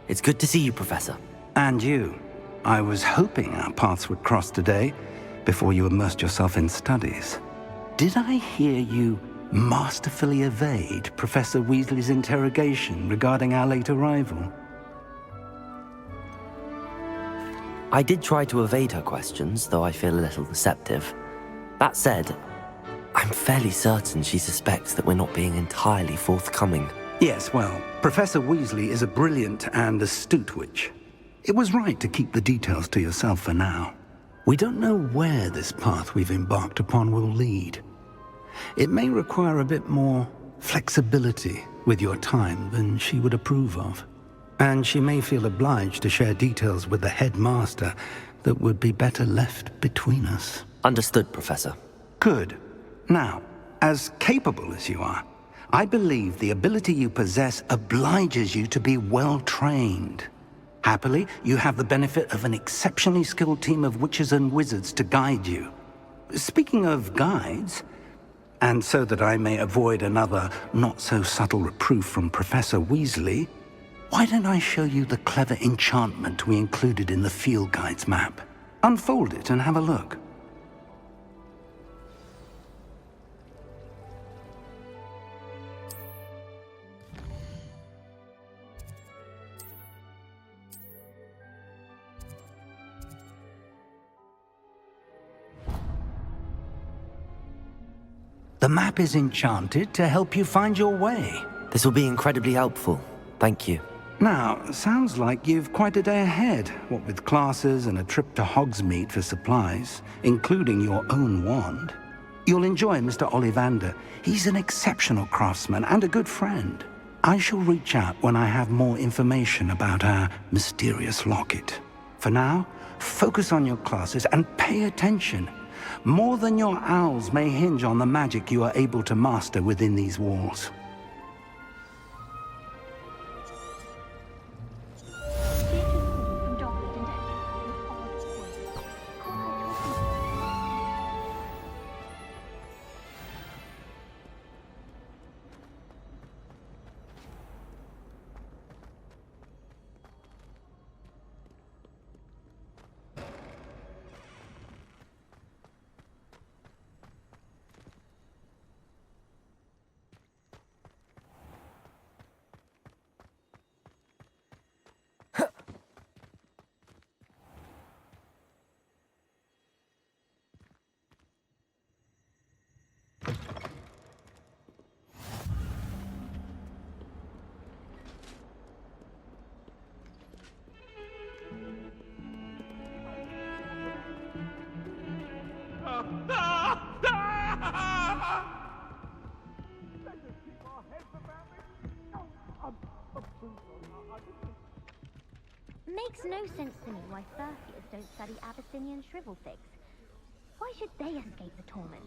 It's good to see you, Professor. And you. I was hoping our paths would cross today, before you immersed yourself in studies. Did I hear you masterfully evade Professor Weasley's interrogation regarding our late arrival? I did try to evade her questions, though I feel a little deceptive. That said, I'm fairly certain she suspects that we're not being entirely forthcoming. Yes, well, Professor Weasley is a brilliant and astute witch. It was right to keep the details to yourself for now. We don't know where this path we've embarked upon will lead. It may require a bit more flexibility with your time than she would approve of. And she may feel obliged to share details with the headmaster that would be better left between us. Understood, Professor. Good. Now, as capable as you are, I believe the ability you possess obliges you to be well-trained. Happily, you have the benefit of an exceptionally skilled team of witches and wizards to guide you. Speaking of guides, and so that I may avoid another not-so-subtle reproof from Professor Weasley, why don't I show you the clever enchantment we included in the field guide's map? Unfold it and have a look. The map is enchanted to help you find your way. This will be incredibly helpful. Thank you. Now, sounds like you've quite a day ahead, what with classes and a trip to Hogsmeade for supplies, including your own wand. You'll enjoy Mr. Ollivander. He's an exceptional craftsman and a good friend. I shall reach out when I have more information about our mysterious locket. For now, focus on your classes and pay attention. More than your owls may hinge on the magic you are able to master within these walls. Makes no sense to me why first years don't study Abyssinian shrivel figs. Why should they escape the torment?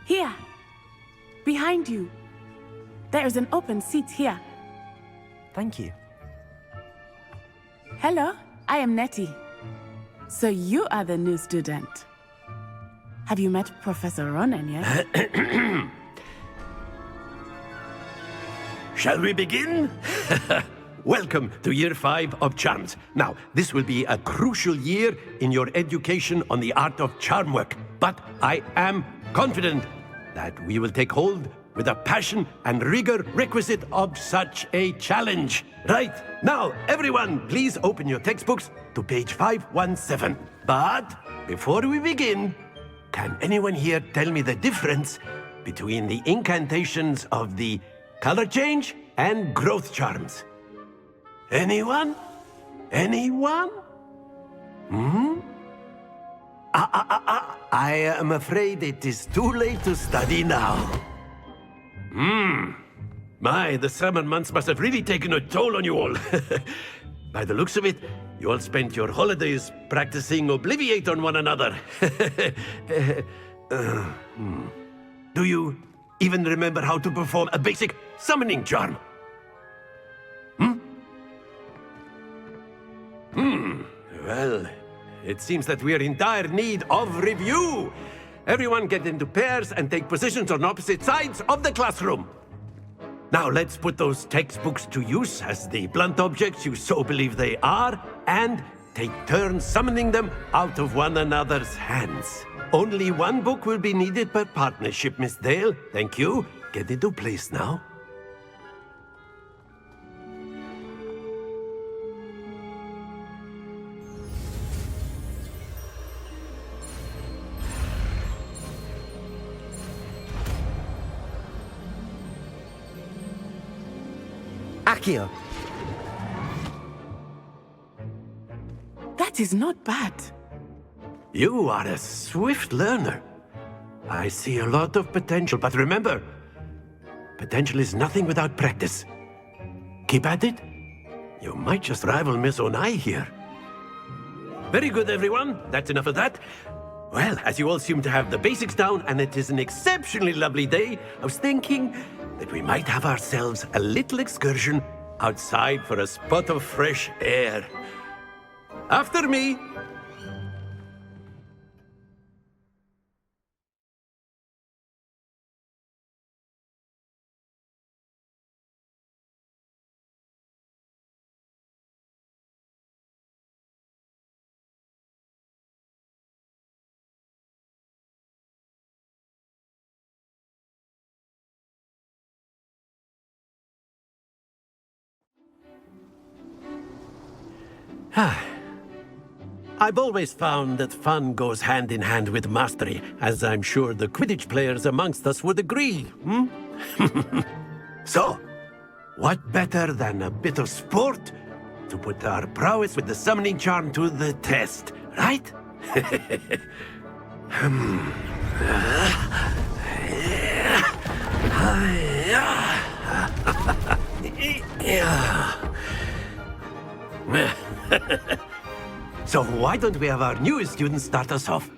Here! Behind you! There is an open seat here. Thank you. Hello, I am Nettie. So you are the new student. Have you met Professor Ronen yet? Shall we begin? Welcome to Year 5 of Charms. Now, this will be a crucial year in your education on the art of charm work, but I am confident that we will take hold with the passion and rigor requisite of such a challenge. Right, now, everyone, please open your textbooks to page 517. But before we begin, can anyone here tell me the difference between the incantations of the color change and growth charms? Anyone? Anyone? I am afraid it is too late to study now. My, the summer months must have really taken a toll on you all. By the looks of it, you all spent your holidays practicing Obliviate on one another. Do you even remember how to perform a basic summoning charm? Well, it seems that we are in dire need of review. Everyone get into pairs and take positions on opposite sides of the classroom. Now let's put those textbooks to use as the blunt objects you so believe they are, and take turns summoning them out of one another's hands. Only one book will be needed per partnership, Miss Dale. Thank you. Get into place now. Accio! That is not bad. You are a swift learner. I see a lot of potential, but remember, potential is nothing without practice. Keep at it. You might just rival Miss Onai here. Very good, everyone. That's enough of that. Well, as you all seem to have the basics down, and it is an exceptionally lovely day, I was thinking that we might have ourselves a little excursion outside for a spot of fresh air. After me. I've always found that fun goes hand in hand with mastery, as I'm sure the Quidditch players amongst us would agree, So, what better than a bit of sport to put our prowess with the summoning charm to the test, right? So why don't we have our newest student start us off?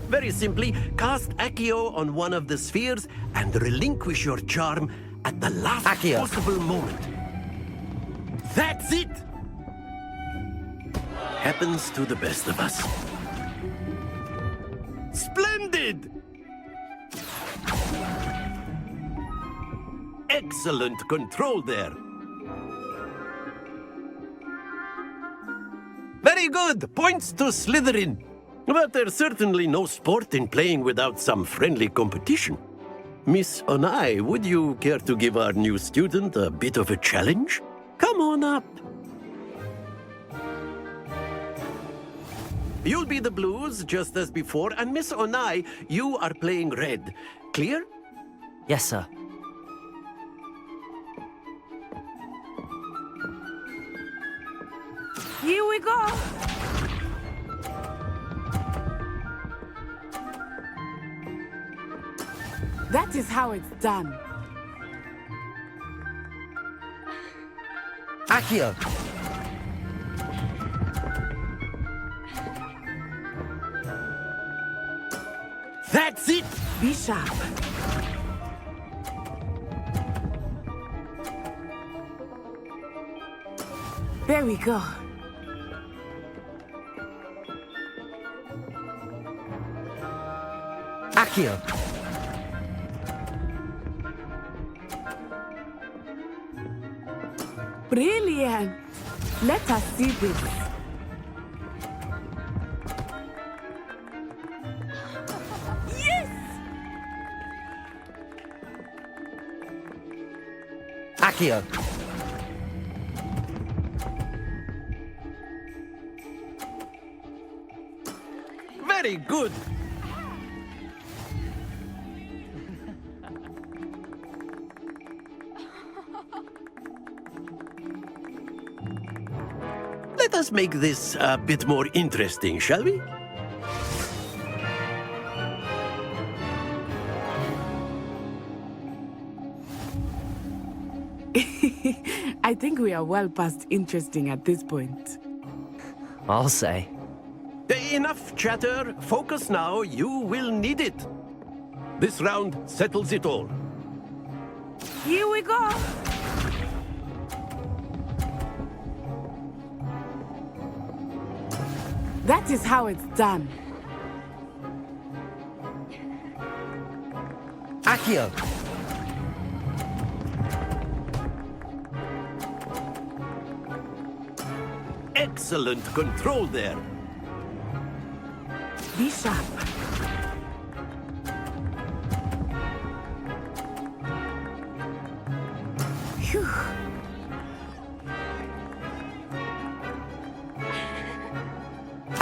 Very simply, cast Accio on one of the spheres and relinquish your charm at the last possible moment. That's it! Happens to the best of us. Splendid! Excellent control there. Very good. Points to Slytherin. But there's certainly no sport in playing without some friendly competition. Miss Onai, would you care to give our new student a bit of a challenge? Come on up. You'll be the blues, just as before, and Miss Onai, you are playing red. Clear? Yes, sir. Here we go. That is how it's done. Accio! That's it! Be sharp. There we go. Accio! Brilliant. Let us see this. Yes! Accio! Very good. Let us make this a bit more interesting, shall we? I think we are well past interesting at this point. I'll say. Enough chatter. Focus now. You will need it. This round settles it all. Here we go. That is how it's done. Accio! Excellent control there. Be sharp. Phew.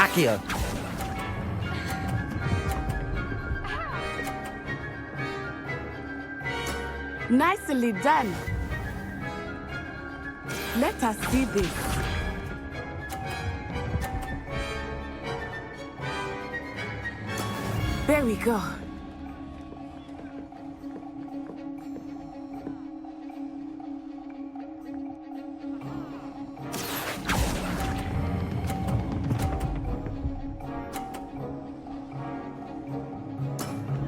Accio! Nicely done. Let us see this. There we go.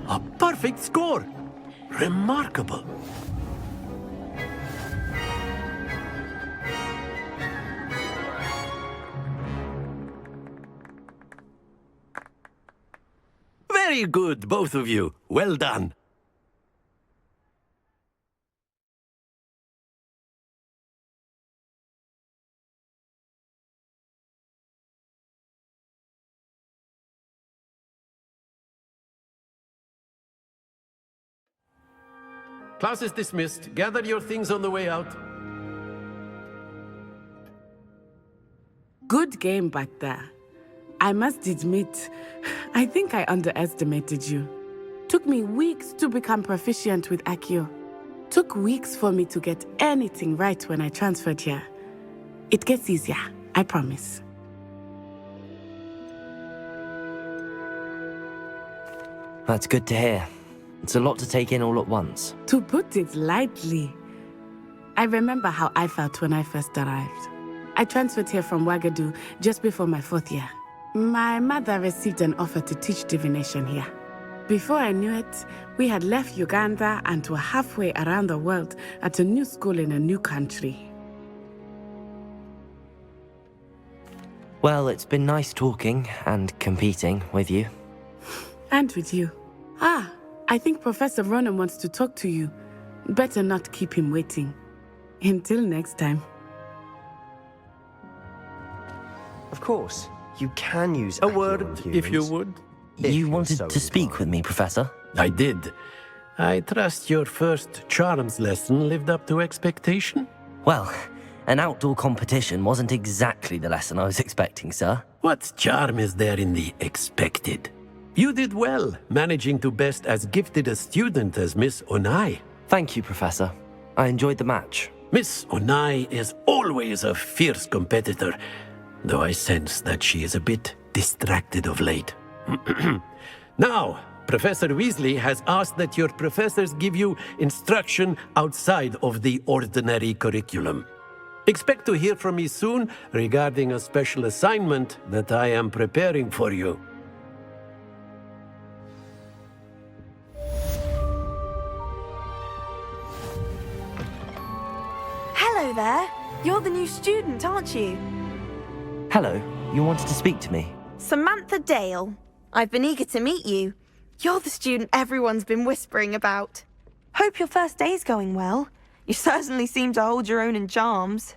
A perfect score. Remarkable. Very good, both of you. Well done. Class is dismissed. Gather your things on the way out. Good game back there. I must admit, I think I underestimated you. Took me weeks to become proficient with Accio. Took weeks for me to get anything right when I transferred here. It gets easier, I promise. That's good to hear. It's a lot to take in all at once. To put it lightly, I remember how I felt when I first arrived. I transferred here from Ouagadougou just before my 4th year. My mother received an offer to teach divination here. Before I knew it, we had left Uganda and were halfway around the world at a new school in a new country. Well, it's been nice talking and competing with you. And with you. Ah, I think Professor Ronan wants to talk to you. Better not keep him waiting. Until next time. Of course, you can use A Accio word, on if you humans. would. If You you're wanted so to speak inclined. with me, Professor? I did. I trust your first charms lesson lived up to expectation? Well, an outdoor competition wasn't exactly the lesson I was expecting, sir. What charm is there in the expected? You did well, managing to best as gifted a student as Miss Onai. Thank you, Professor. I enjoyed the match. Miss Onai is always a fierce competitor, though I sense that she is a bit distracted of late. Now, Professor Weasley has asked that your professors give you instruction outside of the ordinary curriculum. Expect to hear from me soon regarding a special assignment that I am preparing for you. Hello there. You're the new student, aren't you? Hello, you wanted to speak to me? Samantha Dale. I've been eager to meet you. You're the student everyone's been whispering about. Hope your first day's going well. You certainly seem to hold your own in charms.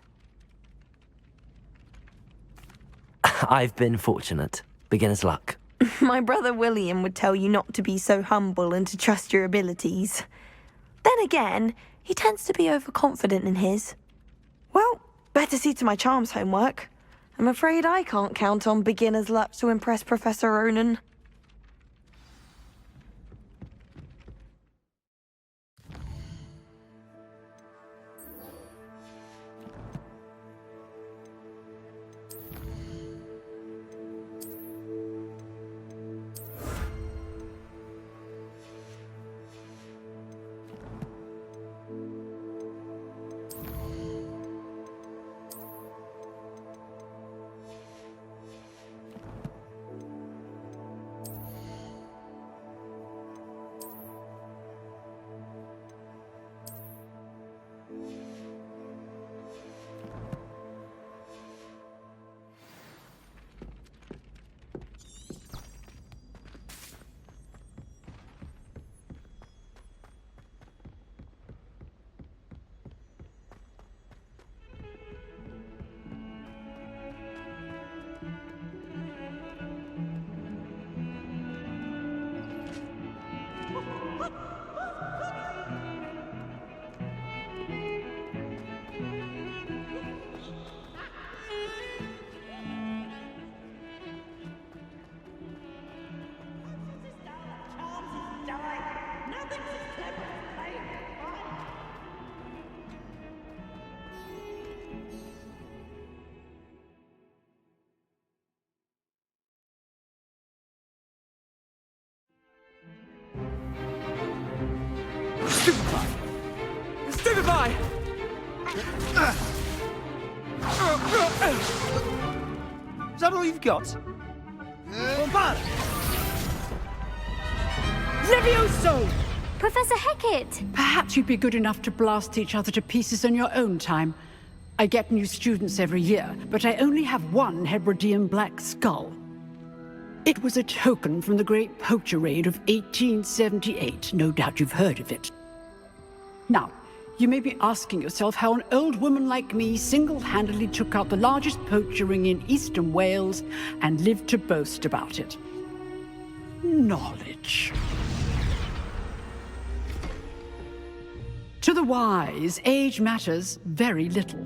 I've been fortunate. Beginner's luck. My brother William would tell you not to be so humble and to trust your abilities. Then again, he tends to be overconfident in his. Well, better see to my charms homework. I'm afraid I can't count on beginner's luck to impress Professor Ronan. Is that all you've got? Bombard! Levioso! Professor Hecat! Perhaps you'd be good enough to blast each other to pieces on your own time. I get new students every year, but I only have one Hebridean black skull. It was a token from the Great Poacher Raid of 1878. No doubt you've heard of it. Now, you may be asking yourself how an old woman like me single-handedly took out the largest poacher ring in eastern Wales and lived to boast about it. Knowledge. To the wise, age matters very little.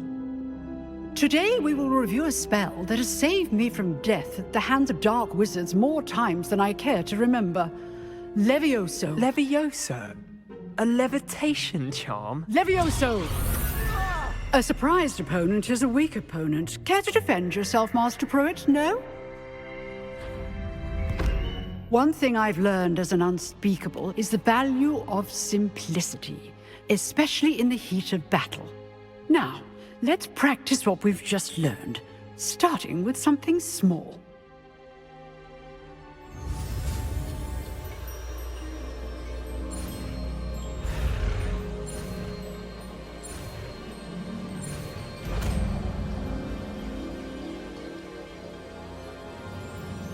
Today we will review a spell that has saved me from death at the hands of dark wizards more times than I care to remember. Levioso. Levioso? A levitation charm? Levioso! A surprised opponent is a weak opponent. Care to defend yourself, Master Pruitt? No? One thing I've learned as an unspeakable is the value of simplicity, especially in the heat of battle. Now, let's practice what we've just learned, starting with something small.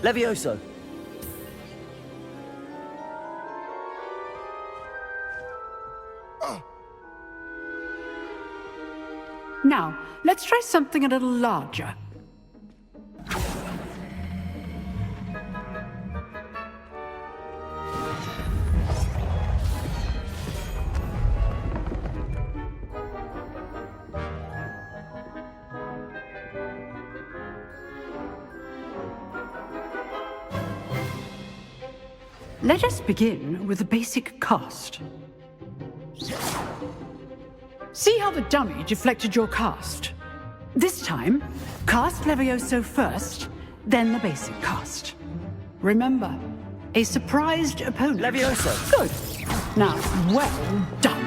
Levioso! Now, let's try something a little larger. Let us begin with the basic cast. See how the dummy deflected your cast? This time, cast Levioso first, then the basic cast. Remember, a surprised opponent. Levioso! Good. Now, well done.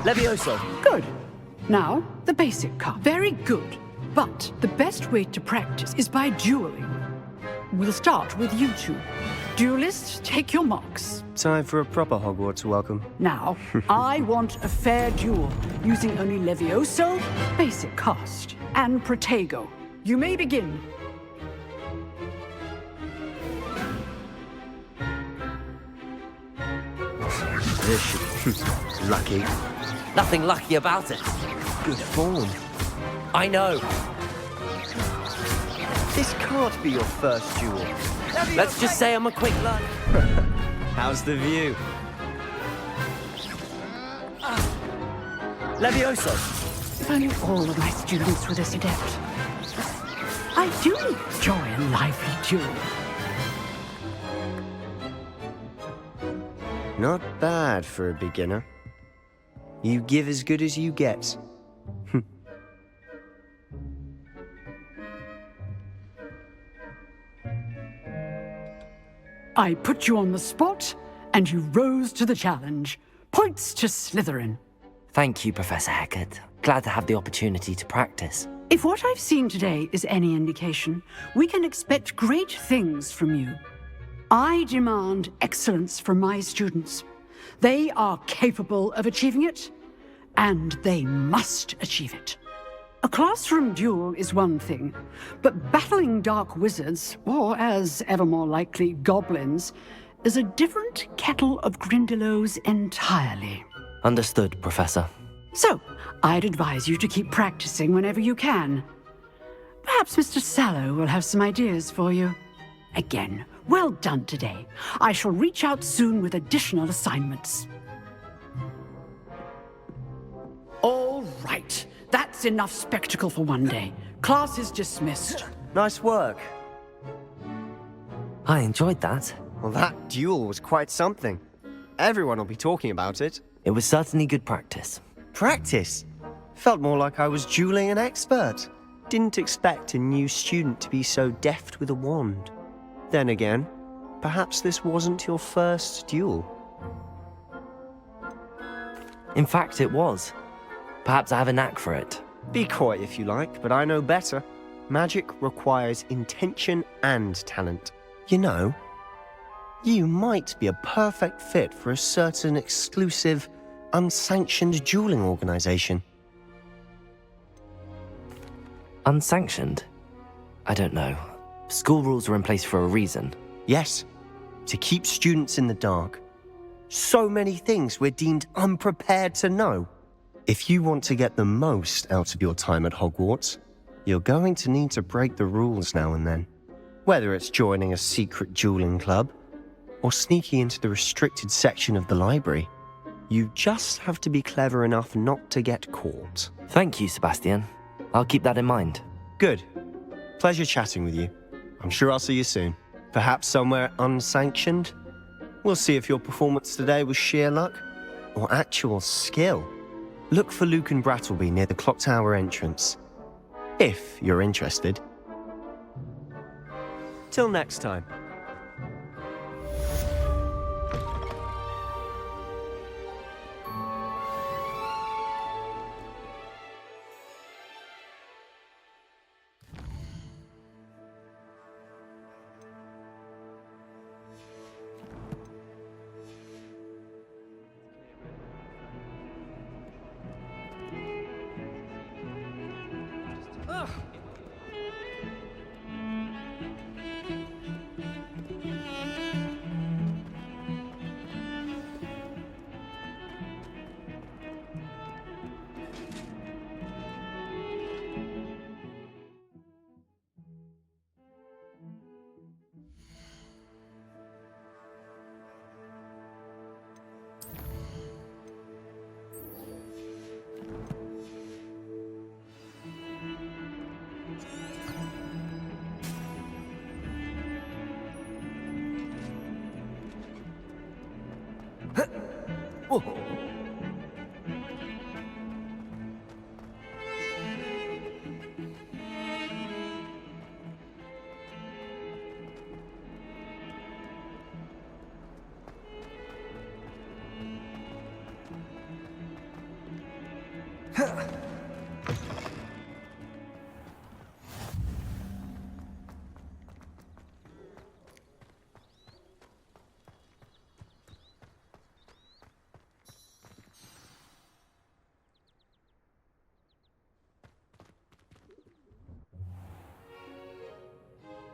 Levioso! Good. Now, the basic cast. Very good. But the best way to practice is by dueling. We'll start with you two. Duelists, take your marks. Time for a proper Hogwarts welcome. Now, I want a fair duel, using only Levioso, basic cast, and Protego. You may begin. Lucky. Nothing lucky about it. Good form. I know. This can't be your first duel. Let's just say I'm a quick learner. How's the view? Levioso! If only all of my students were this adept. I do enjoy a lively duel. Not bad for a beginner. You give as good as you get. I put you on the spot, and you rose to the challenge. Points to Slytherin. Thank you, Professor Hecat. Glad to have the opportunity to practice. If what I've seen today is any indication, we can expect great things from you. I demand excellence from my students. They are capable of achieving it, and they must achieve it. A classroom duel is one thing, but battling dark wizards, or as ever more likely, goblins, is a different kettle of Grindylows entirely. Understood, Professor. So, I'd advise you to keep practicing whenever you can. Perhaps Mr. Sallow will have some ideas for you. Again, well done today. I shall reach out soon with additional assignments. All right. That's enough spectacle for one day. Class is dismissed. Nice work. I enjoyed that. Well, that duel was quite something. Everyone will be talking about it. It was certainly good practice. Practice? Felt more like I was dueling an expert. Didn't expect a new student to be so deft with a wand. Then again, perhaps this wasn't your first duel. In fact, it was. Perhaps I have a knack for it. Be coy if you like, but I know better. Magic requires intention and talent. You know, you might be a perfect fit for a certain exclusive, unsanctioned dueling organization. Unsanctioned? I don't know. School rules were in place for a reason. Yes, to keep students in the dark. So many things we're deemed unprepared to know. If you want to get the most out of your time at Hogwarts, you're going to need to break the rules now and then. Whether it's joining a secret dueling club, or sneaking into the restricted section of the library, you just have to be clever enough not to get caught. Thank you, Sebastian. I'll keep that in mind. Good. Pleasure chatting with you. I'm sure I'll see you soon. Perhaps somewhere unsanctioned? We'll see if your performance today was sheer luck or actual skill. Look for Luke and Brattleby near the clock tower entrance, if you're interested. Till next time.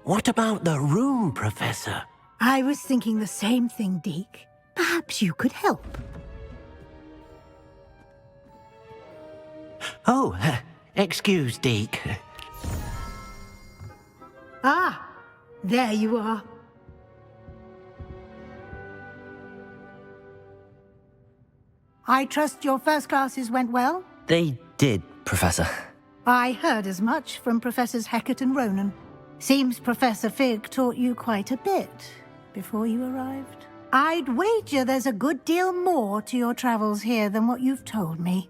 What about the room, Professor? I was thinking the same thing, Deke. Perhaps you could help. Oh, excuse, Deke. Ah, there you are. I trust your first classes went well? They did, Professor. I heard as much from Professors Hecat and Ronan. Seems Professor Fig taught you quite a bit before you arrived. I'd wager there's a good deal more to your travels here than what you've told me.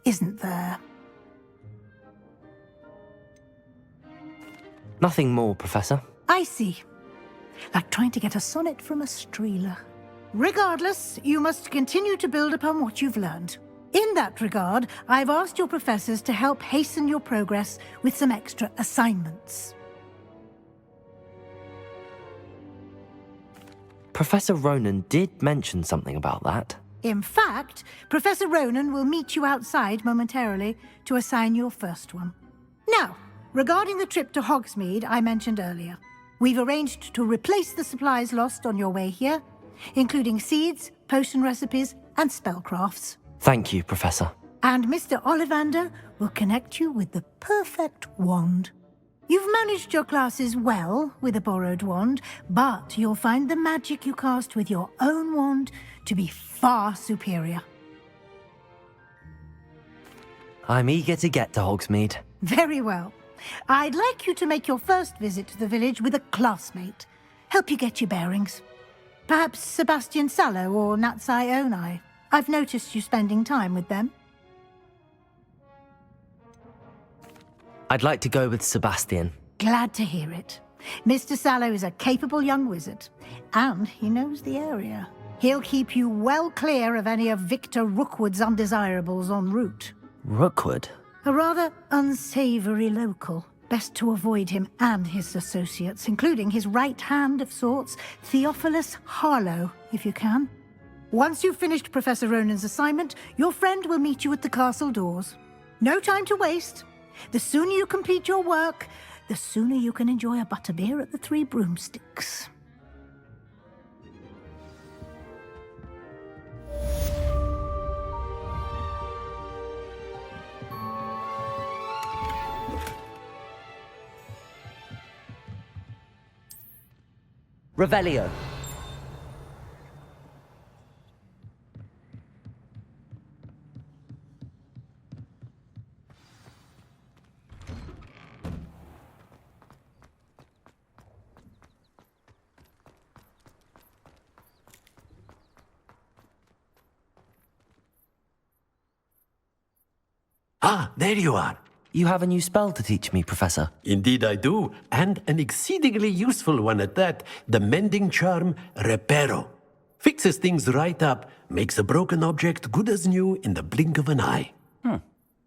Isn't there? Nothing more, Professor. I see. Like trying to get a sonnet from a streeler. Regardless, you must continue to build upon what you've learned. In that regard, I've asked your professors to help hasten your progress with some extra assignments. Professor Ronan did mention something about that. In fact, Professor Ronan will meet you outside momentarily to assign your first one. Now, regarding the trip to Hogsmeade I mentioned earlier, we've arranged to replace the supplies lost on your way here, including seeds, potion recipes, and spellcrafts. Thank you, Professor. And Mr. Ollivander will connect you with the perfect wand. You've managed your classes well with a borrowed wand, but you'll find the magic you cast with your own wand to be far superior. I'm eager to get to Hogsmeade. Very well. I'd like you to make your first visit to the village with a classmate. Help you get your bearings. Perhaps Sebastian Sallow or Natsai Onai. I've noticed you spending time with them. I'd like to go with Sebastian. Glad to hear it. Mr. Sallow is a capable young wizard, and he knows the area. He'll keep you well clear of any of Victor Rookwood's undesirables en route. Rookwood? A rather unsavory local. Best to avoid him and his associates, including his right hand of sorts, Theophilus Harlow, if you can. Once you've finished Professor Ronan's assignment, your friend will meet you at the castle doors. No time to waste. The sooner you complete your work, the sooner you can enjoy a butterbeer at the Three Broomsticks. Revelio. Ah, there you are. You have a new spell to teach me, Professor. Indeed I do, and an exceedingly useful one at that, the mending charm Reparo. Fixes things right up, makes a broken object good as new in the blink of an eye.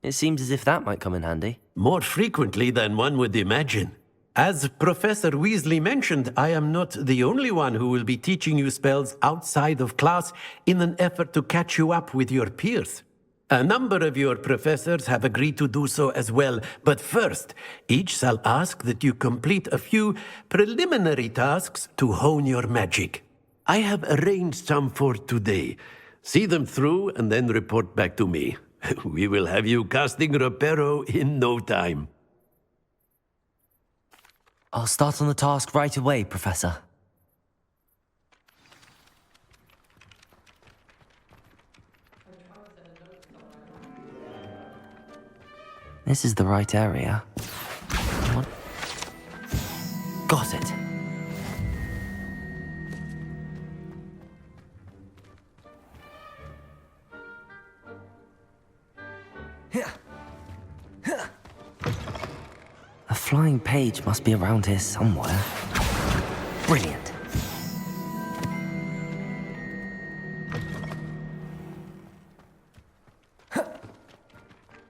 It seems as if that might come in handy. More frequently than one would imagine. As Professor Weasley mentioned, I am not the only one who will be teaching you spells outside of class in an effort to catch you up with your peers. A number of your professors have agreed to do so as well, but first, each shall ask that you complete a few preliminary tasks to hone your magic. I have arranged some for today. See them through and then report back to me. We will have you casting Reparo in no time. I'll start on the task right away, Professor. This is the right area. What? Got it. A flying page must be around here somewhere. Brilliant.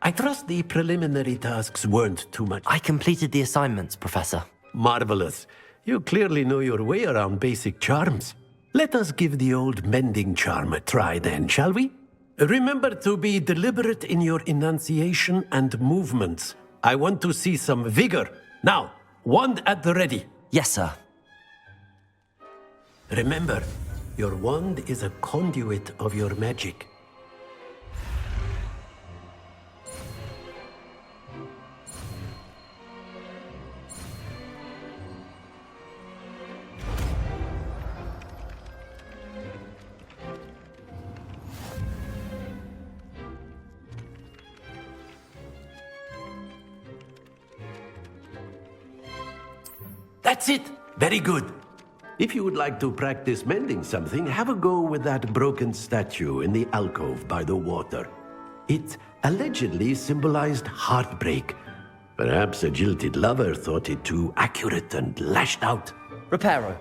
I trust the preliminary tasks weren't too much. I completed the assignments, Professor. Marvelous. You clearly know your way around basic charms. Let us give the old mending charm a try then, shall we? Remember to be deliberate in your enunciation and movements. I want to see some vigor. Now, wand at the ready. Yes, sir. Remember, your wand is a conduit of your magic. That's it! Very good. If you would like to practice mending something, have a go with that broken statue in the alcove by the water. It allegedly symbolized heartbreak. Perhaps a jilted lover thought it too accurate and lashed out. Reparo.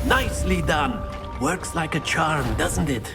Nicely done! Works like a charm, doesn't it?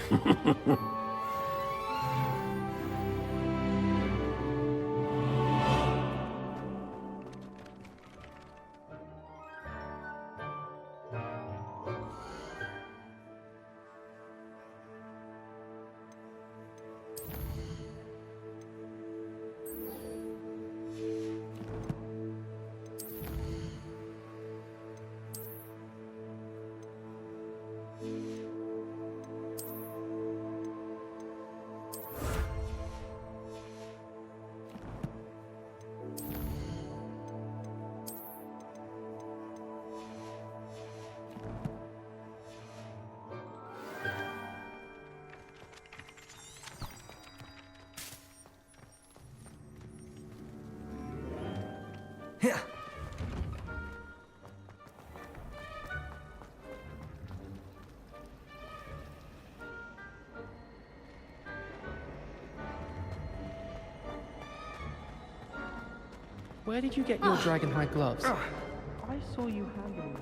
Where did you get your dragonhide gloves? I saw you handling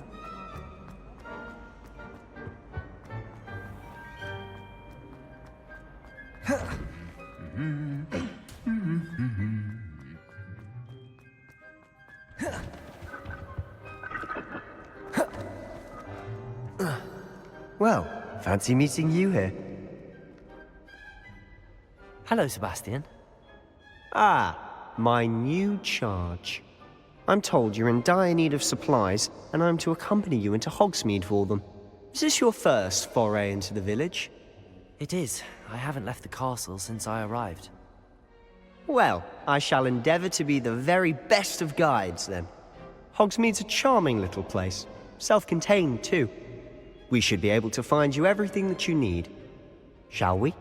Well, fancy meeting you here. Hello, Sebastian. Ah, my new charge. I'm told you're in dire need of supplies, and I'm to accompany you into Hogsmeade for them. Is this your first foray into the village? It is. I haven't left the castle since I arrived. Well, I shall endeavour to be the very best of guides, then. Hogsmeade's a charming little place. Self-contained, too. We should be able to find you everything that you need. Shall we?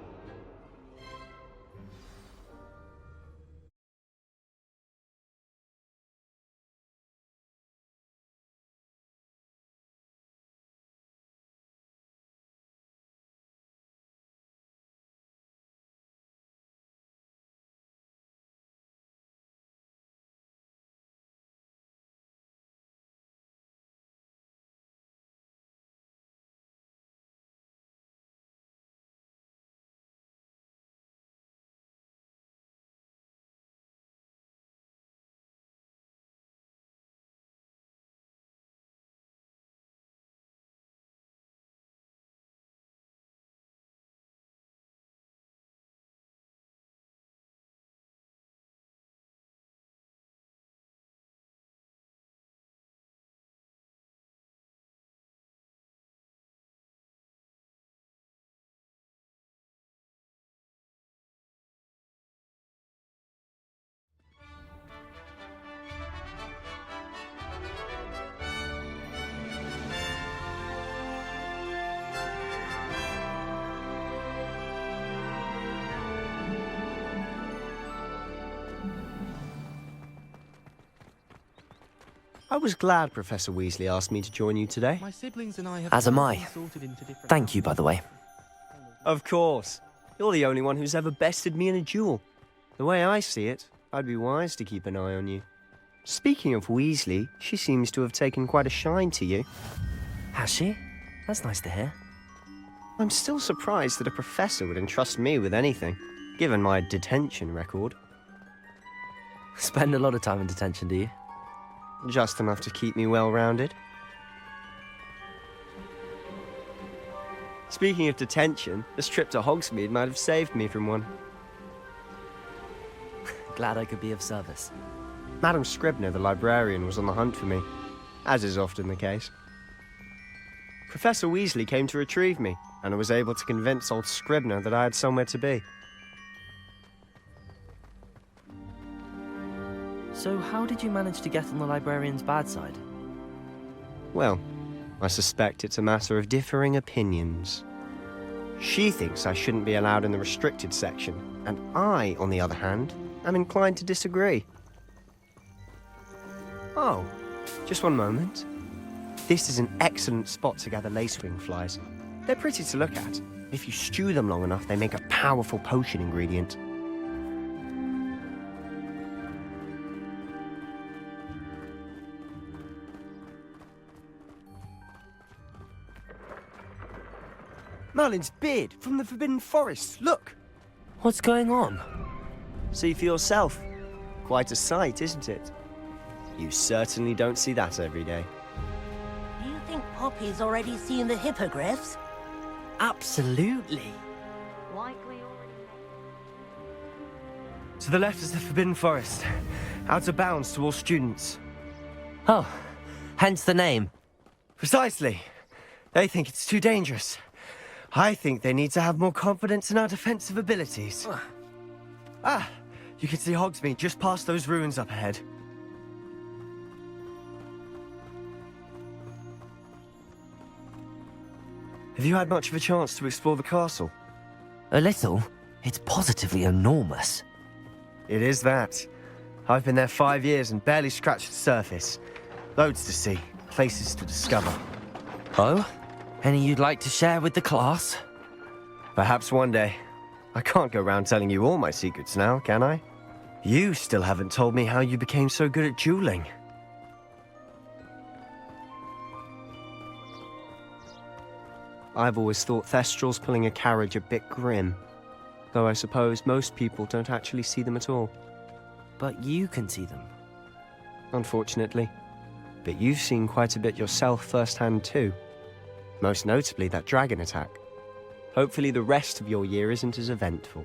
I was glad Professor Weasley asked me to join you today. My siblings and I have As am I. sorted into different Thank you, by the way. Of course. You're the only one who's ever bested me in a duel. The way I see it, I'd be wise to keep an eye on you. Speaking of Weasley, she seems to have taken quite a shine to you. Has she? That's nice to hear. I'm still surprised that a professor would entrust me with anything, given my detention record. Spend a lot of time in detention, do you? Just enough to keep me well-rounded. Speaking of detention, this trip to Hogsmeade might have saved me from one. Glad I could be of service. Madam Scribner, the librarian, was on the hunt for me, as is often the case. Professor Weasley came to retrieve me, and I was able to convince old Scribner that I had somewhere to be. So how did you manage to get on the librarian's bad side? Well, I suspect it's a matter of differing opinions. She thinks I shouldn't be allowed in the restricted section, and I, on the other hand, am inclined to disagree. Oh, just one moment. This is an excellent spot to gather lacewing flies. They're pretty to look at. If you stew them long enough, they make a powerful potion ingredient. Merlin's beard from the Forbidden Forest, look! What's going on? See for yourself. Quite a sight, isn't it? You certainly don't see that every day. Do you think Poppy's already seen the hippogriffs? Absolutely. Likely already. To the left is the Forbidden Forest. Out of bounds to all students. Oh, hence the name. Precisely. They think it's too dangerous. I think they need to have more confidence in our defensive abilities. Ah, you can see Hogsmeade just past those ruins up ahead. Have you had much of a chance to explore the castle? A little. It's positively enormous. It is that. I've been there 5 years and barely scratched the surface. Loads to see, places to discover. Oh? Any you'd like to share with the class? Perhaps one day. I can't go round telling you all my secrets now, can I? You still haven't told me how you became so good at dueling. I've always thought Thestral's pulling a carriage a bit grim. Though I suppose most people don't actually see them at all. But you can see them. Unfortunately. But you've seen quite a bit yourself firsthand too. Most notably that dragon attack. Hopefully the rest of your year isn't as eventful.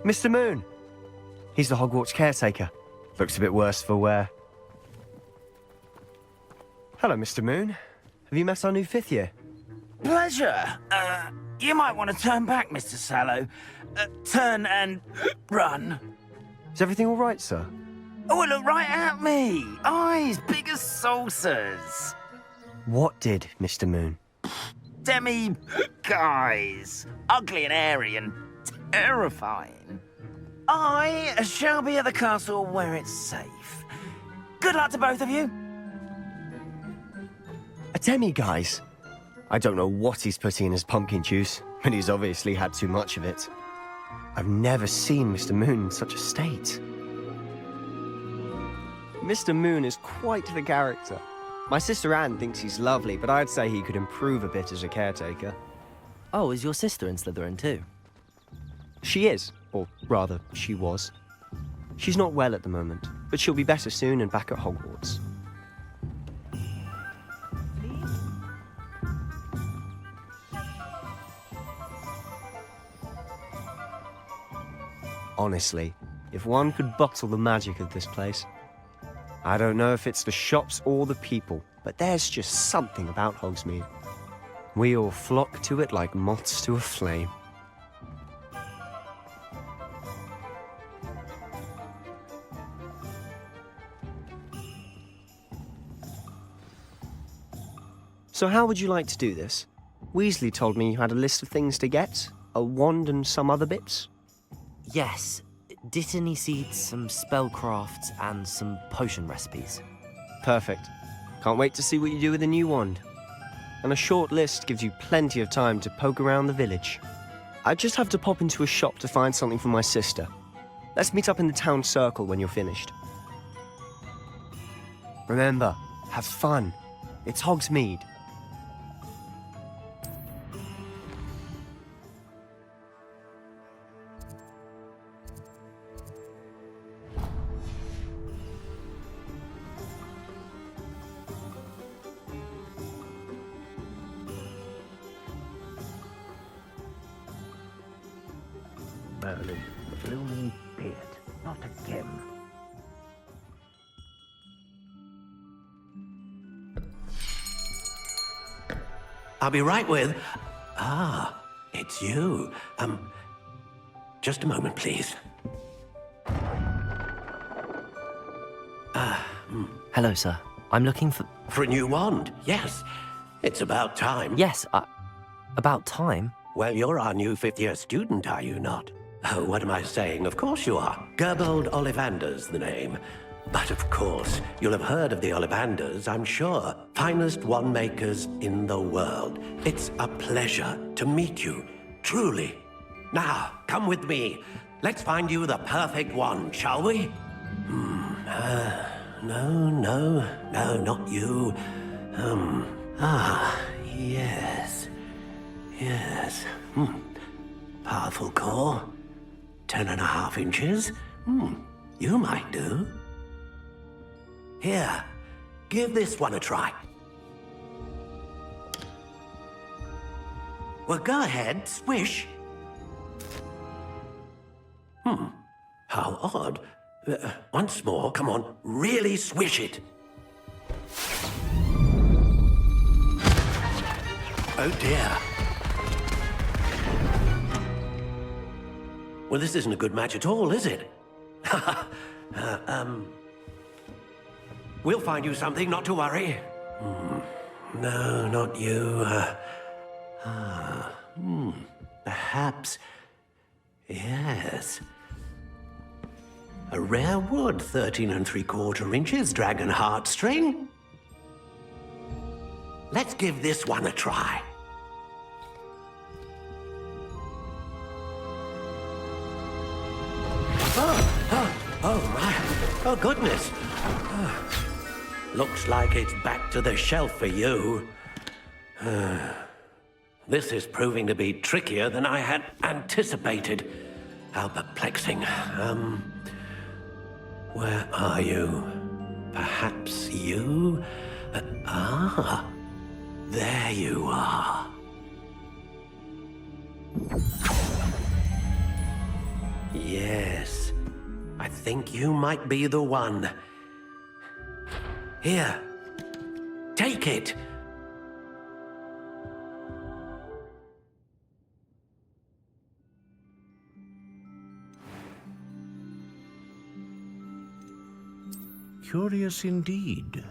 Mr. Moon! He's the Hogwarts caretaker. Looks a bit worse for wear. Hello, Mr. Moon. Have you met our new 5th year? Pleasure. You might want to turn back, Mr. Sallow. Turn and run. Is everything all right, sir? Oh, look right at me. Eyes big as saucers. What did, Mr. Moon? Demi guys. Ugly and airy and terrifying. I shall be at the castle where it's safe. Good luck to both of you. A demi-guise? I don't know what he's putting in his pumpkin juice, but he's obviously had too much of it. I've never seen Mr. Moon in such a state. Mr. Moon is quite the character. My sister Anne thinks he's lovely, but I'd say he could improve a bit as a caretaker. Oh, is your sister in Slytherin too? She is, or rather, she was. She's not well at the moment, but she'll be better soon and back at Hogwarts. Honestly, if one could bottle the magic of this place. I don't know if it's the shops or the people, but there's just something about Hogsmeade. We all flock to it like moths to a flame. So how would you like to do this? Weasley told me you had a list of things to get, a wand and some other bits. Yes. Dittany seeds, some spellcrafts, and some potion recipes. Perfect. Can't wait to see what you do with the new wand. And a short list gives you plenty of time to poke around the village. I just have to pop into a shop to find something for my sister. Let's meet up in the town circle when you're finished. Remember, have fun. It's Hogsmeade. Merlin, the blooming beard, not again. I'll be right with... it's you. Just a moment, please. Hello, sir. I'm looking for... For a new wand, yes. It's about time. Yes, about time? Well, you're our new 5th year student, are you not? Oh, what am I saying? Of course you are. Gerbold Ollivander's the name. But of course, you'll have heard of the Ollivanders, I'm sure. Finest wand makers in the world. It's a pleasure to meet you, truly. Now, come with me. Let's find you the perfect wand, shall we? No, not you. Yes. Powerful core. 10.5 inches. You might do. Here, give this one a try. Well, go ahead, swish. How odd. Once more, come on, really swish it. Oh dear. Well, this isn't a good match at all, is it? We'll find you something, not to worry. No, not you. Perhaps... yes. A rare wood, 13 3/4 inches, dragon heartstring. Let's give this one a try. Oh, my. Oh, goodness. Looks like it's back to the shelf for you. This is proving to be trickier than I had anticipated. How perplexing. Where are you? Perhaps you? There you are. Yes, I think you might be the one. Here, take it. Curious indeed.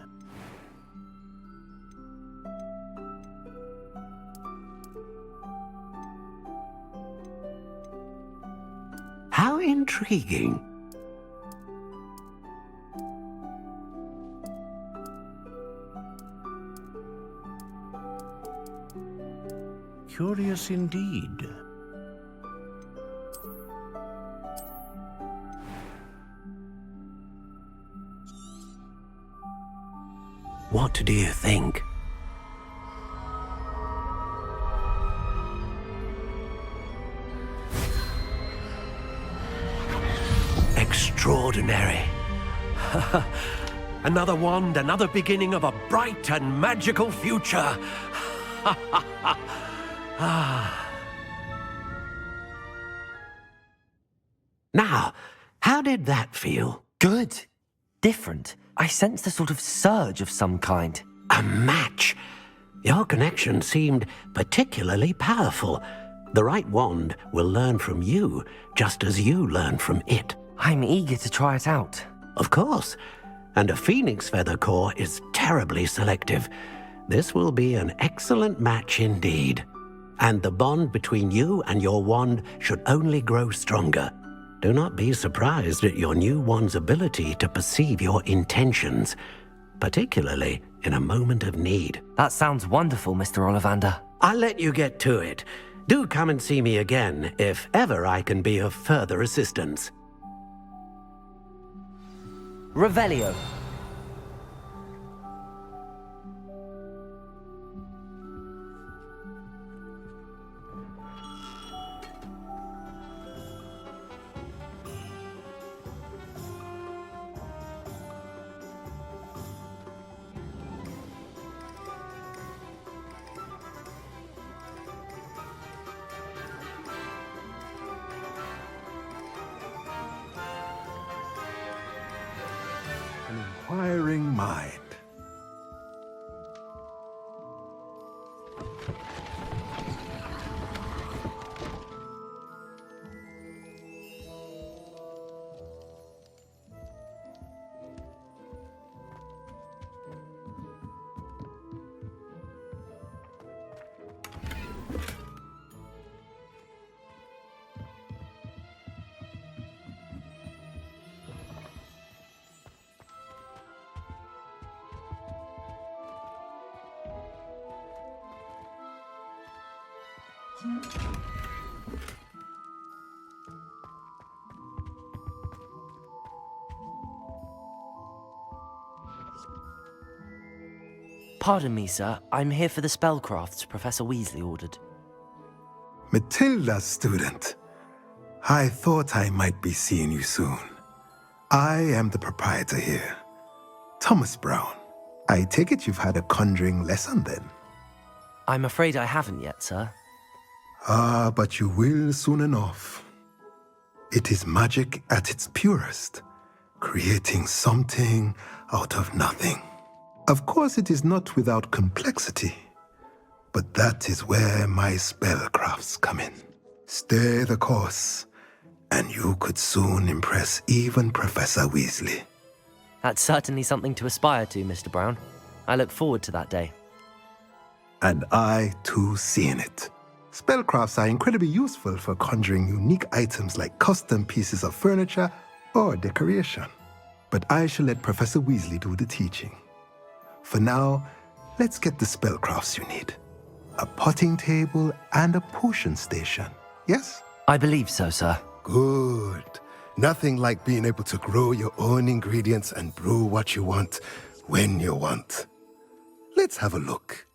How intriguing. Curious indeed. What do you think? Extraordinary. Another wand, another beginning of a bright and magical future. Now, how did that feel? Good. Different. I sensed a sort of surge of some kind. A match. Your connection seemed particularly powerful. The right wand will learn from you, just as you learn from it. I'm eager to try it out. Of course. And a phoenix feather core is terribly selective. This will be an excellent match indeed. And the bond between you and your wand should only grow stronger. Do not be surprised at your new wand's ability to perceive your intentions, particularly in a moment of need. That sounds wonderful, Mr. Ollivander. I'll let you get to it. Do come and see me again if ever I can be of further assistance. Revelio. Inquiring mind. Pardon me, sir. I'm here for the spellcrafts Professor Weasley ordered. Matilda's student. I thought I might be seeing you soon. I am the proprietor here, Thomas Brown. I take it you've had a conjuring lesson then? I'm afraid I haven't yet, sir. Ah, but you will soon enough. It is magic at its purest, creating something out of nothing. Of course, it is not without complexity, but that is where my spellcrafts come in. Stay the course, and you could soon impress even Professor Weasley. That's certainly something to aspire to, Mr. Brown. I look forward to that day. And I, too, seeing it. Spellcrafts are incredibly useful for conjuring unique items like custom pieces of furniture or decoration. But I shall let Professor Weasley do the teaching. For now, let's get the spellcrafts you need. A potting table and a potion station, yes? I believe so, sir. Good. Nothing like being able to grow your own ingredients and brew what you want when you want. Let's have a look.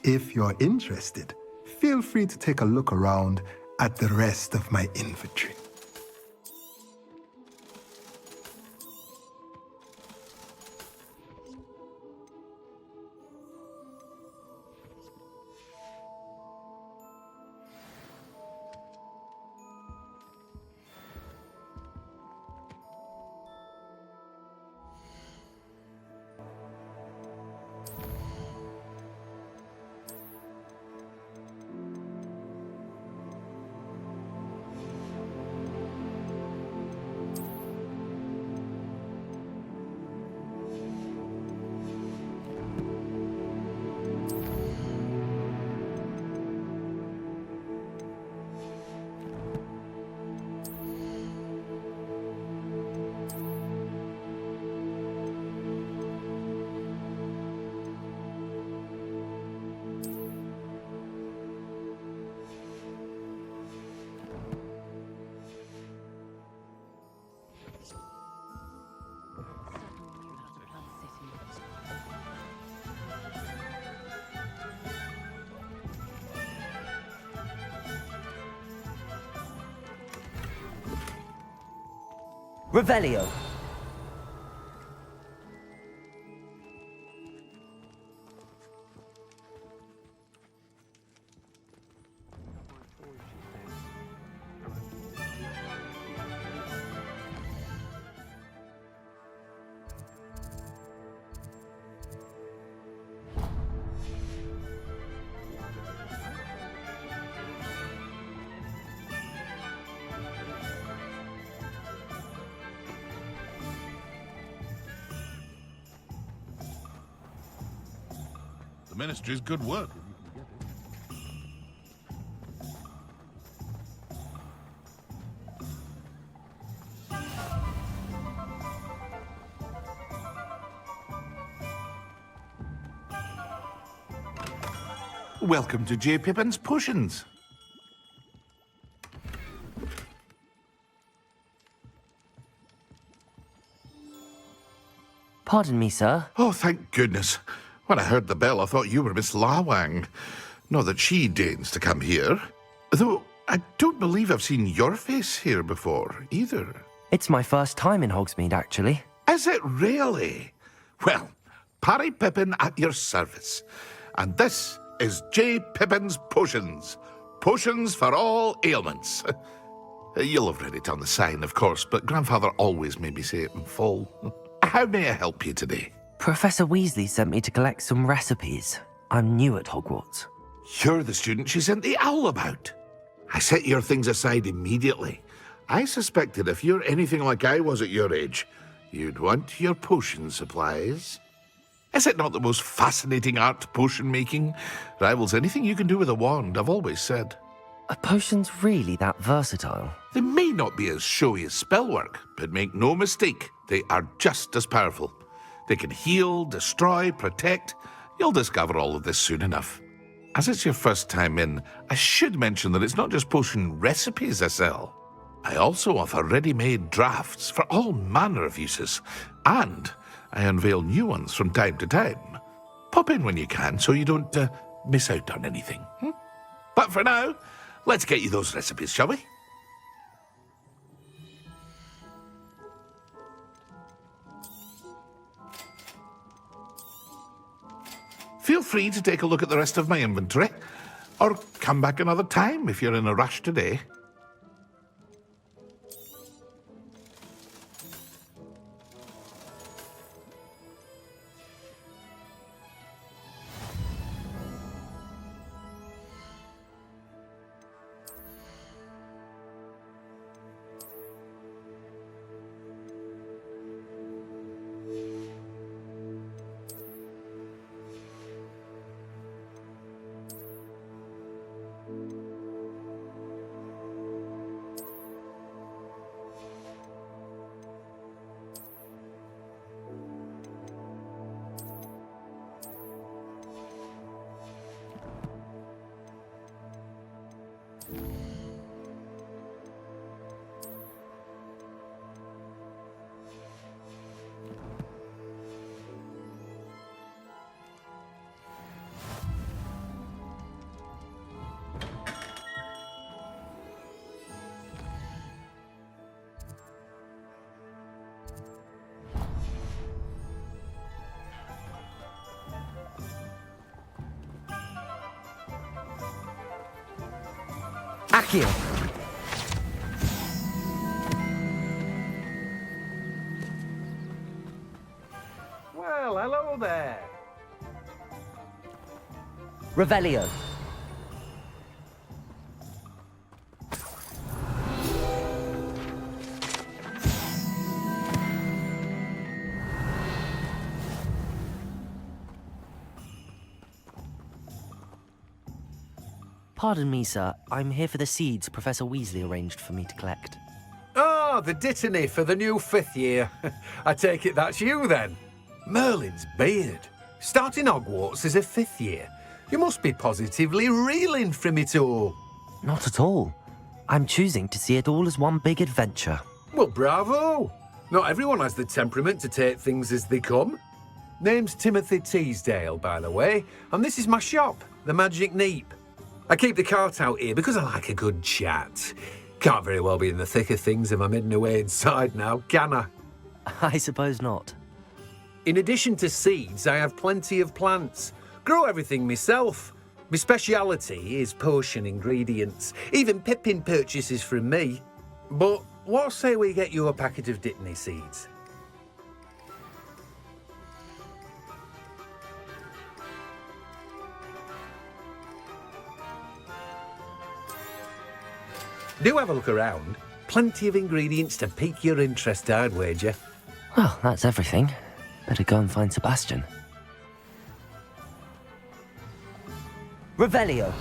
If you're interested, feel free to take a look around at the rest of my inventory. Revelio. The Ministry's good work. Welcome to J. Pippin's Potions. Pardon me, sir. Oh, thank goodness. When I heard the bell, I thought you were Miss Lawang. Not that she deigns to come here. Though I don't believe I've seen your face here before, either. It's my first time in Hogsmeade, actually. Is it really? Well, Parry Pippin at your service. And this is J. Pippin's Potions. Potions for all ailments. You'll have read it on the sign, of course, but Grandfather always made me say it in full. How may I help you today? Professor Weasley sent me to collect some recipes. I'm new at Hogwarts. You're the student she sent the owl about. I set your things aside immediately. I suspected if you're anything like I was at your age, you'd want your potion supplies. Is it not the most fascinating art, potion making? Rivals anything you can do with a wand, I've always said. Are potions really that versatile? They may not be as showy as spellwork, but make no mistake, they are just as powerful. They can heal, destroy, protect. You'll discover all of this soon enough. As it's your first time in, I should mention that it's not just potion recipes I sell. I also offer ready-made drafts for all manner of uses, and I unveil new ones from time to time. Pop in when you can so you don't miss out on anything. But for now, let's get you those recipes, shall we? Feel free to take a look at the rest of my inventory, or come back another time if you're in a rush today. Accio! Well, hello there. Revelio. Pardon me, sir. I'm here for the seeds Professor Weasley arranged for me to collect. Ah, the dittany for the new 5th year. I take it that's you, then. Merlin's beard. Starting Hogwarts as a 5th year. You must be positively reeling from it all. Not at all. I'm choosing to see it all as one big adventure. Well, bravo. Not everyone has the temperament to take things as they come. Name's Timothy Teasdale, by the way, and this is my shop, the Magic Neep. I keep the cart out here because I like a good chat. Can't very well be in the thick of things if I'm hidden away inside now, can I? I suppose not. In addition to seeds, I have plenty of plants. Grow everything myself. My speciality is potion ingredients. Even Pippin purchases from me. But what say we get you a packet of dittany seeds? Do have a look around. Plenty of ingredients to pique your interest, I'd wager. Well, that's everything. Better go and find Sebastian. Revelio.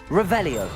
Revelio.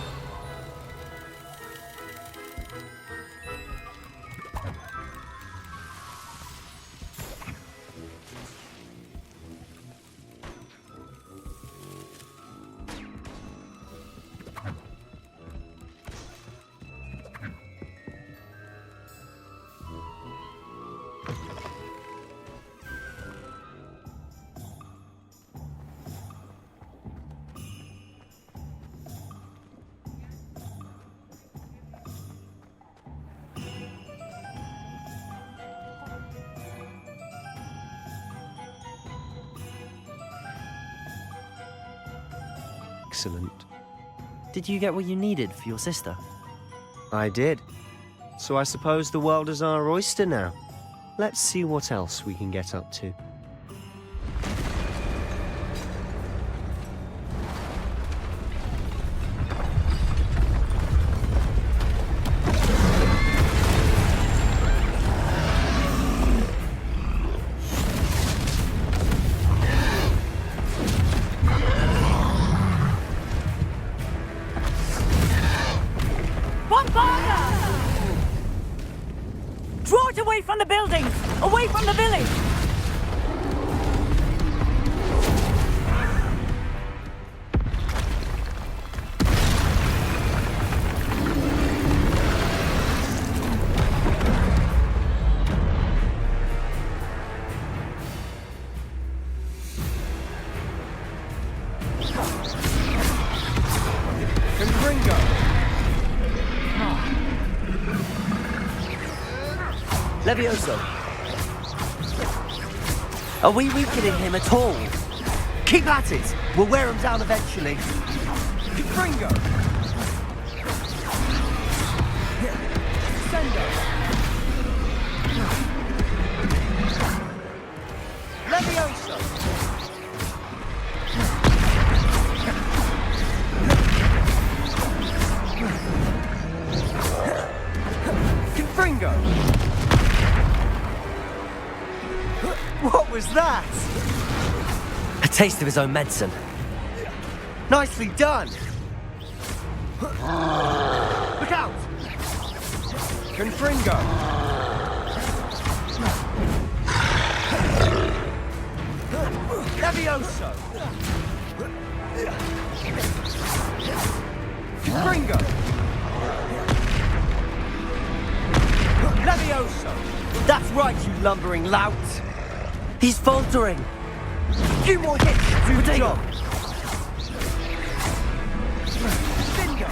Excellent. Did you get what you needed for your sister? I did. So I suppose the world is our oyster now. Let's see what else we can get up to. Draw it away from the buildings! Away from the village! Levioso. Are we weakening him at all? Keep at it! We'll wear him down eventually. Gringo! Sendo! Levioso! Confringo! that? A taste of his own medicine. Nicely done. Look out! Confringo! Levioso! Confringo! Levioso! That's right, you lumbering lout! He's faltering! Few more hits to do the job! Bingo!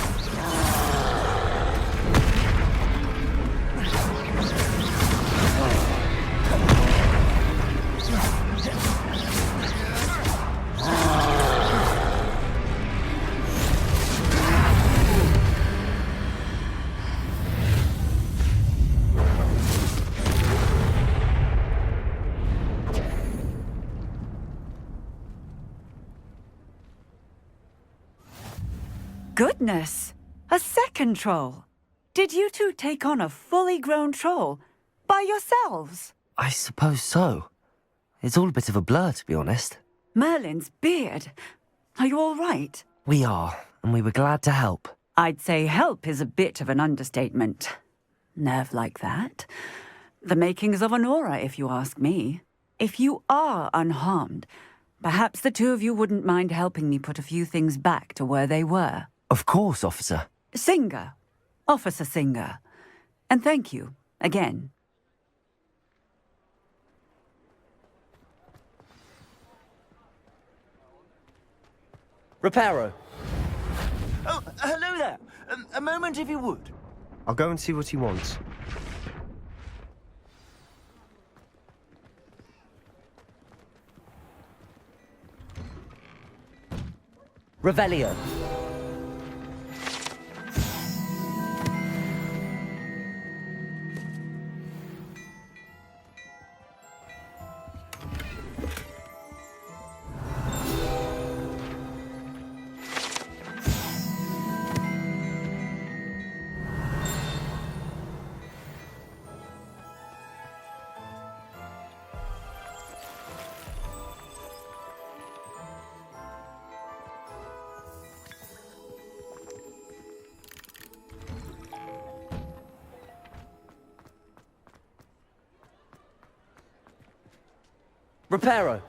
Goodness! A second troll! Did you two take on a fully grown troll? By yourselves? I suppose so. It's all a bit of a blur, to be honest. Merlin's beard. Are you all right? We are, and we were glad to help. I'd say help is a bit of an understatement. Nerve like that. The makings of an aura, if you ask me. If you are unharmed, perhaps the two of you wouldn't mind helping me put a few things back to where they were. Of course, officer. Singer. Officer Singer. And thank you, again. Reparo. Oh, hello there. A moment, if you would. I'll go and see what he wants. Revelio. Reparo.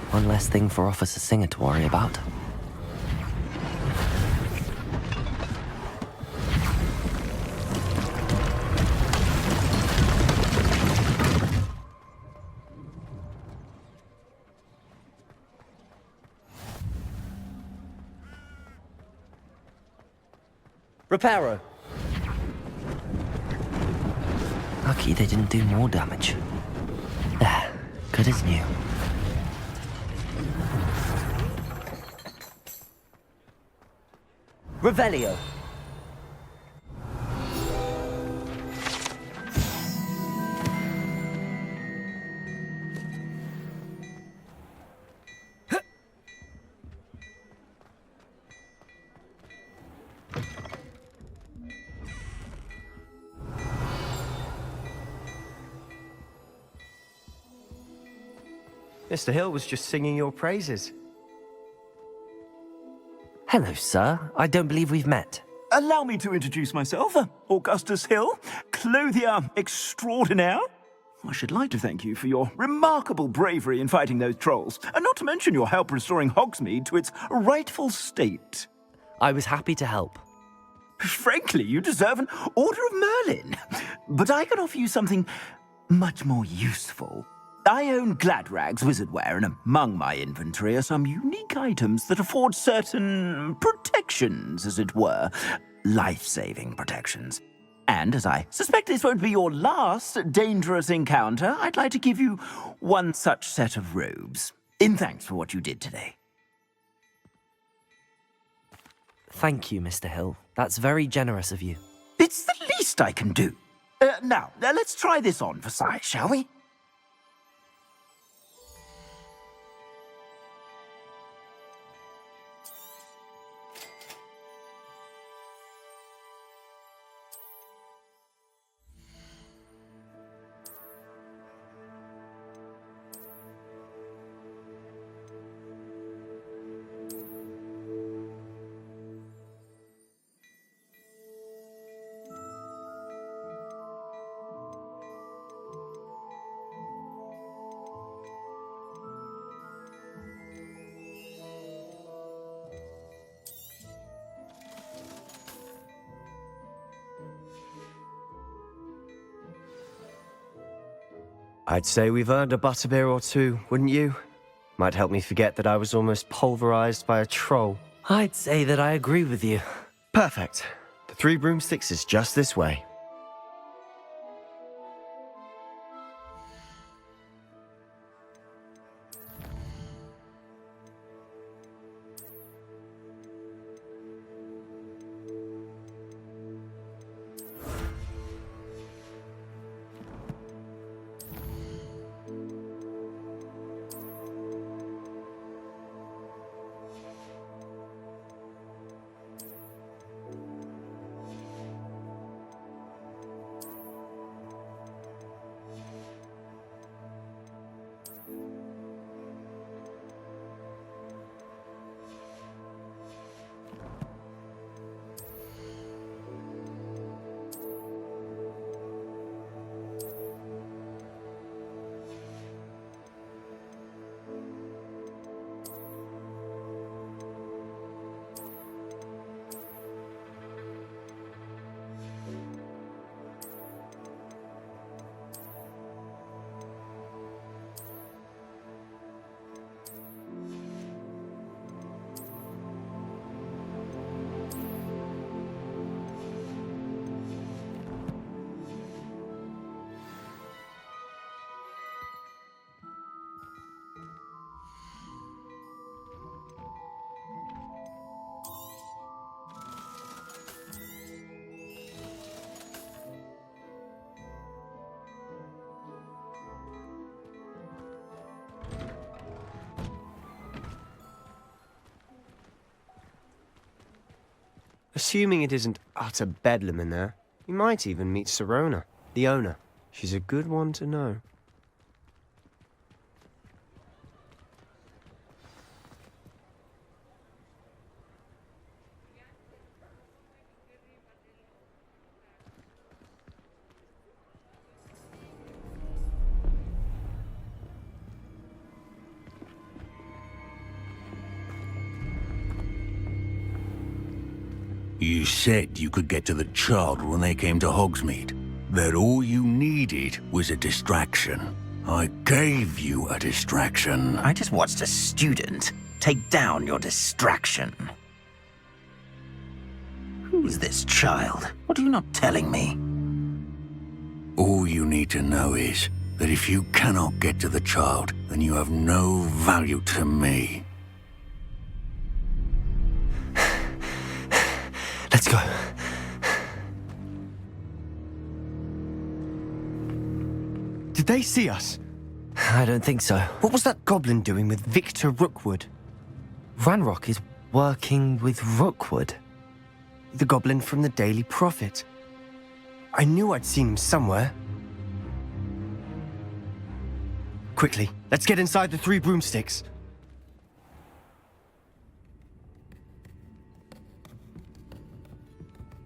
One less thing for Officer Singer to worry about. Reparo. Lucky they didn't do more damage. There, good as new. Revelio. Mr. Hill was just singing your praises. Hello, sir. I don't believe we've met. Allow me to introduce myself, Augustus Hill, clothier extraordinaire. I should like to thank you for your remarkable bravery in fighting those trolls, and not to mention your help restoring Hogsmeade to its rightful state. I was happy to help. Frankly, you deserve an Order of Merlin. But I can offer you something much more useful. I own Gladrag's wizardware, and among my inventory are some unique items that afford certain protections, as it were. Life-saving protections. And as I suspect this won't be your last dangerous encounter, I'd like to give you one such set of robes, in thanks for what you did today. Thank you, Mr. Hill. That's very generous of you. It's the least I can do. Now, let's try this on for size, shall we? I'd say we've earned a butterbeer or two, wouldn't you? Might help me forget that I was almost pulverized by a troll. I'd say that I agree with you. Perfect. The 3 broomsticks is just this way. Assuming it isn't utter bedlam in there, you might even meet Sirona, the owner. She's a good one to know. You said you could get to the child when they came to Hogsmeade. That all you needed was a distraction. I gave you a distraction. I just watched a student take down your distraction. Who's this child? What are you not telling me? All you need to know is that if you cannot get to the child, then you have no value to me. Let's go. Did they see us? I don't think so. What was that goblin doing with Victor Rookwood? Ranrock is working with Rookwood. The goblin from the Daily Prophet. I knew I'd seen him somewhere. Quickly, let's get inside the 3 broomsticks.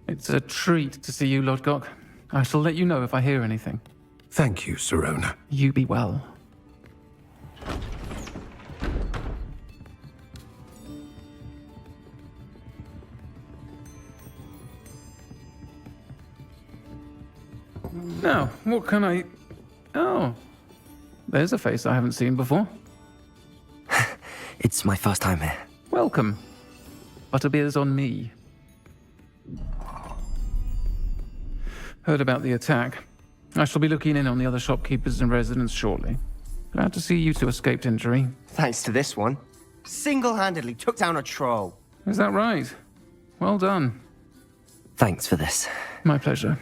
It's a treat to see you, Lodgok. I shall let you know if I hear anything. Thank you, Sirona. You be well. Now, what can I... Oh, there's a face I haven't seen before. It's my first time here. Welcome. Butterbeer's on me. Heard about the attack. I shall be looking in on the other shopkeepers and residents shortly. Glad to see you two escaped injury. Thanks to this one. Single-handedly took down a troll. Is that right? Well done. Thanks for this. My pleasure.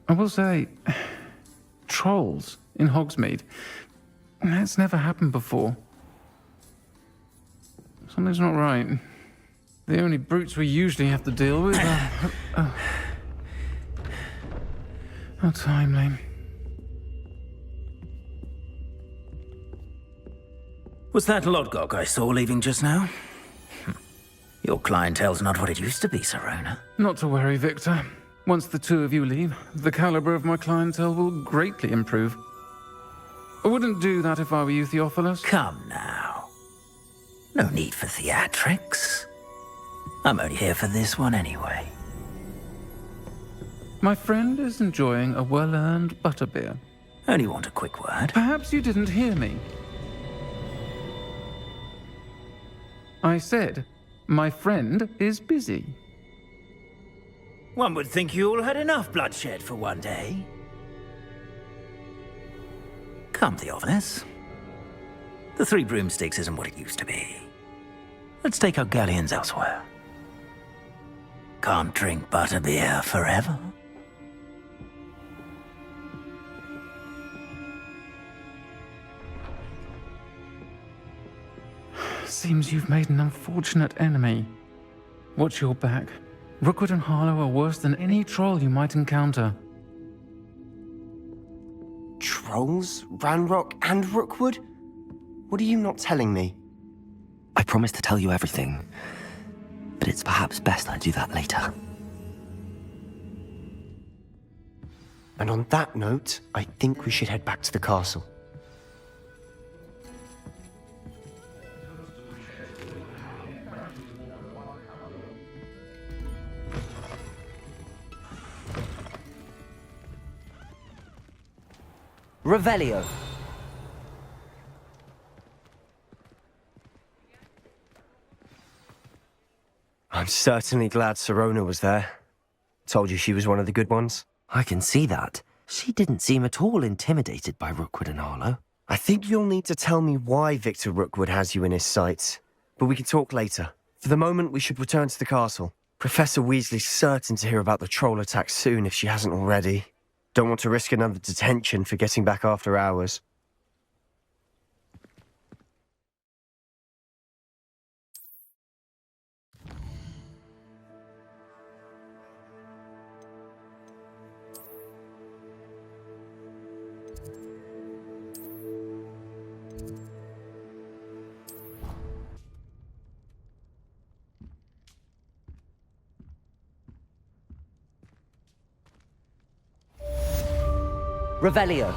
I will say, trolls in Hogsmeade. That's never happened before. Something's not right. The only brutes we usually have to deal with are... How timely. Was that Lodgok I saw leaving just now? Your clientele's not what it used to be, Sirona. Not to worry, Victor. Once the 2 of you leave, the caliber of my clientele will greatly improve. I wouldn't do that if I were you, Theophilus. Come now. No need for theatrics. I'm only here for this one anyway. My friend is enjoying a well-earned butterbeer. Only want a quick word. Perhaps you didn't hear me. I said, my friend is busy. One would think you all had enough bloodshed for one day. Come, Theophilus. The Three Broomsticks isn't what it used to be. Let's take our galleons elsewhere. Can't drink butterbeer forever. Seems you've made an unfortunate enemy. Watch your back. Rookwood and Harlow are worse than any troll you might encounter. Trolls? Ranrock and Rookwood? What are you not telling me? I promised to tell you everything, but it's perhaps best I do that later. And on that note, I think we should head back to the castle. Revelio. I'm certainly glad Sirona was there. Told you she was one of the good ones. I can see that. She didn't seem at all intimidated by Rookwood and Harlow. I think you'll need to tell me why Victor Rookwood has you in his sights. But we can talk later. For the moment, we should return to the castle. Professor Weasley's certain to hear about the troll attack soon if she hasn't already. Don't want to risk another detention for getting back after hours. Revelio.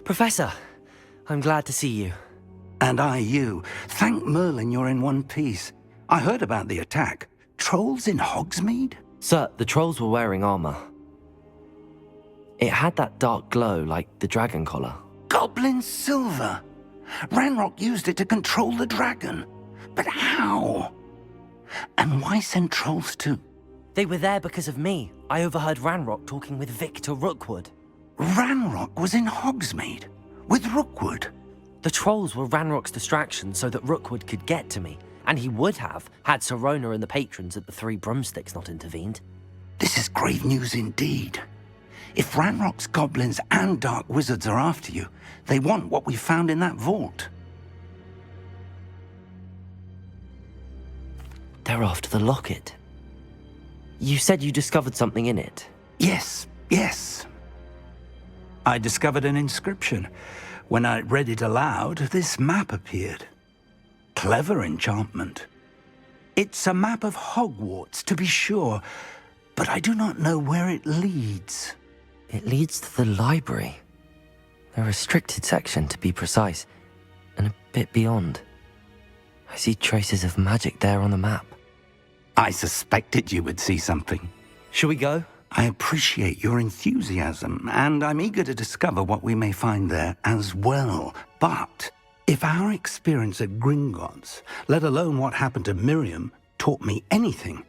Professor, I'm glad to see you. And I you. Thank Merlin you're in one piece. I heard about the attack. Trolls in Hogsmeade? Sir, the trolls were wearing armor. It had that dark glow like the dragon collar. Goblin silver! Ranrock used it to control the dragon. But how? And why send trolls too? They were there because of me. I overheard Ranrock talking with Victor Rookwood. Ranrock was in Hogsmeade? With Rookwood? The trolls were Ranrock's distraction so that Rookwood could get to me. And he would have, had Sirona and the patrons at the Three Broomsticks not intervened. This is grave news indeed. If Ranrock's goblins and dark wizards are after you, they want what we found in that vault. They're after the locket. You said you discovered something in it. Yes. I discovered an inscription. When I read it aloud, this map appeared. Clever enchantment. It's a map of Hogwarts, to be sure, but I do not know where it leads. It leads to the library. The restricted section, to be precise, and a bit beyond. I see traces of magic there on the map. I suspected you would see something. Shall we go? I appreciate your enthusiasm, and I'm eager to discover what we may find there as well. But if our experience at Gringotts, let alone what happened to Miriam, taught me anything,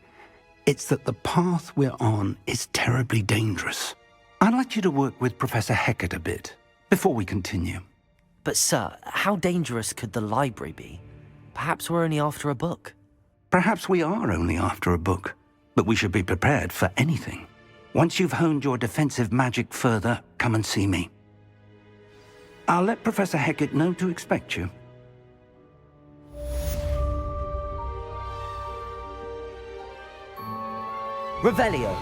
it's that the path we're on is terribly dangerous. I'd like you to work with Professor Hecat a bit, before we continue. But sir, how dangerous could the library be? Perhaps we're only after a book. Perhaps we are only after a book, but we should be prepared for anything. Once you've honed your defensive magic further, come and see me. I'll let Professor Hecat know to expect you. Revelio.